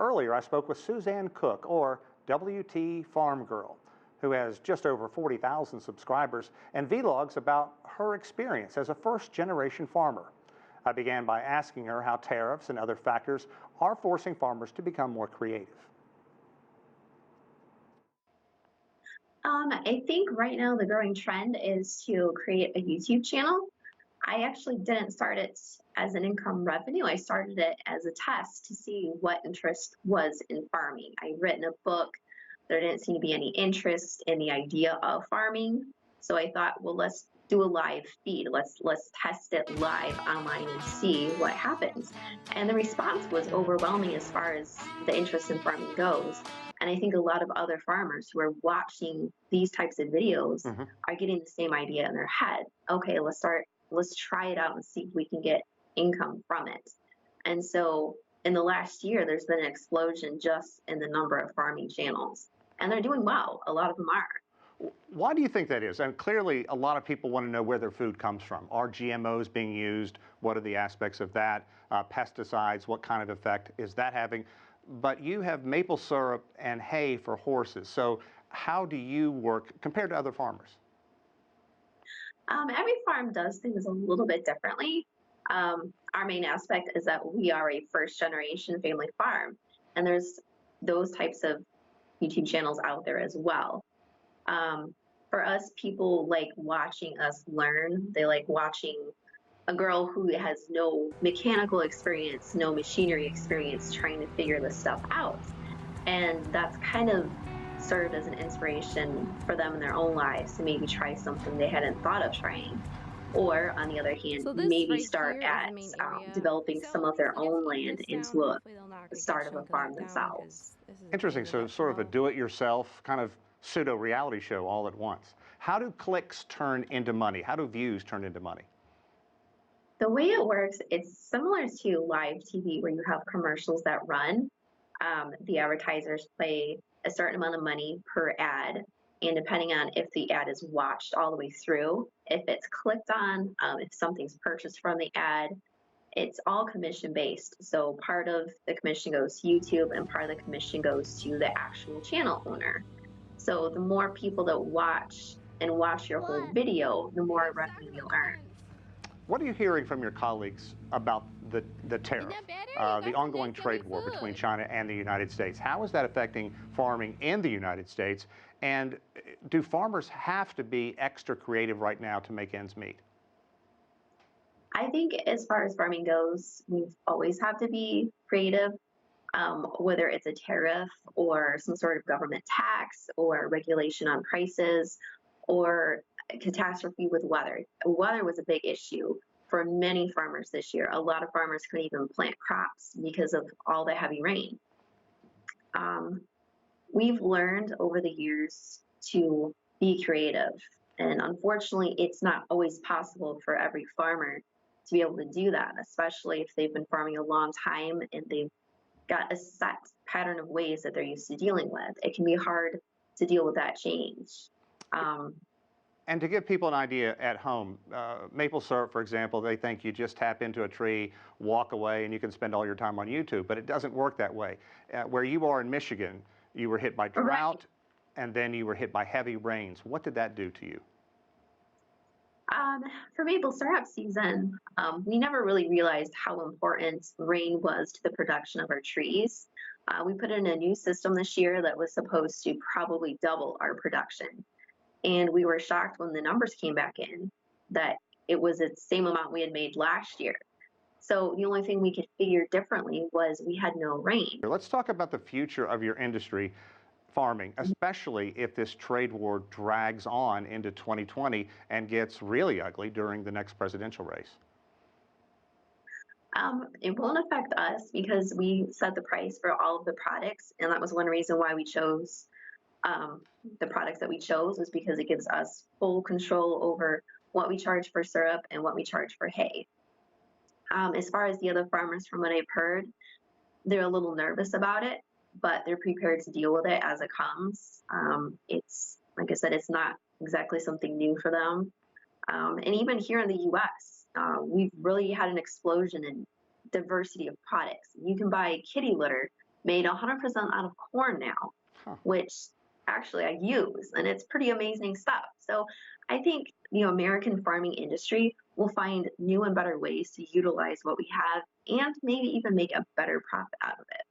Earlier, I spoke with Suzanne Cook, or WT Farm Girl, who has just over 40,000 subscribers and vlogs about her experience as a first-generation farmer. I began by asking her how tariffs and other factors are forcing farmers to become more creative. I think right now the growing trend is to create a YouTube channel. I actually didn't start it as an income revenue. I started it as a test to see what interest was in farming. I'd written a book. There didn't seem to be any interest in the idea of farming. So I thought, well, let's do a live feed. Let's test it live online and see what happens. And the response was overwhelming as far as the interest in farming goes. And I think a lot of other farmers who are watching these types of videos are getting the same idea in their head. Okay, let's try it out and see if we can get income from it. And so in the last year, there's been an explosion just in the number of farming channels. And they're doing well. A lot of them are. Why do you think that is? And clearly, a lot of people want to know where their food comes from. Are GMOs being used? What are the aspects of that? Pesticides, what kind of effect is that having? But you have maple syrup and hay for horses. So how do you work compared to other farmers? Every farm does things a little bit differently. Our main aspect is that we are a first generation family farm, and there's those types of YouTube channels out there as well. For us, people like watching us learn. They like watching a girl who has no mechanical experience, no machinery experience, trying to figure this stuff out. And that's kind of served as an inspiration for them in their own lives to maybe try something they hadn't thought of trying. Or on the other hand, maybe start at developing some of their own land into a start of a farm themselves. Interesting. So sort of a do-it-yourself kind of pseudo-reality show all at once. How do clicks turn into money? How do views turn into money? The way it works, it's similar to live TV where you have commercials that run. The advertisers pay a certain amount of money per ad, and depending on if the ad is watched all the way through, if it's clicked on, if something's purchased from the ad, it's all commission based. So part of the commission goes to YouTube and part of the commission goes to the actual channel owner. So the more people that watch your whole video, the more revenue you'll earn. What are you hearing from your colleagues about the tariff, the ongoing trade war between China and the United States? How is that affecting farming in the United States? And do farmers have to be extra creative right now to make ends meet? I think as far as farming goes, we always have to be creative, whether it's a tariff or some sort of government tax or regulation on prices or catastrophe with weather. Weather was a big issue for many farmers this year. A lot of farmers couldn't even plant crops because of all the heavy rain. We've learned over the years to be creative, and unfortunately, it's not always possible for every farmer to be able to do that, especially if they've been farming a long time and they've got a set pattern of ways that they're used to dealing with. It can be hard to deal with that change. And to give people an idea at home, maple syrup, for example, they think you just tap into a tree, walk away, and you can spend all your time on YouTube, but it doesn't work that way. Where you are in Michigan, you were hit by drought, and then you were hit by heavy rains. What did that do to you? For maple syrup season, we never really realized how important rain was to the production of our trees. We put in a new system this year that was supposed to probably double our production. And we were shocked when the numbers came back in that it was the same amount we had made last year. So the only thing we could figure differently was we had no rain. Let's talk about the future of your industry, farming, especially if this trade war drags on into 2020 and gets really ugly during the next presidential race. It won't affect us because we set the price for all of the products, and that was one reason why we chose the products that we chose, was because it gives us full control over what we charge for syrup and what we charge for hay. As far as the other farmers, from what I've heard, they're a little nervous about it, but they're prepared to deal with it as it comes. It's, like I said, it's not exactly something new for them. And even here in the US, we've really had an explosion in diversity of products. You can buy kitty litter made 100% out of corn now, Huh. which actually I use, and it's pretty amazing stuff. So I think the American farming industry will find new and better ways to utilize what we have and maybe even make a better profit out of it.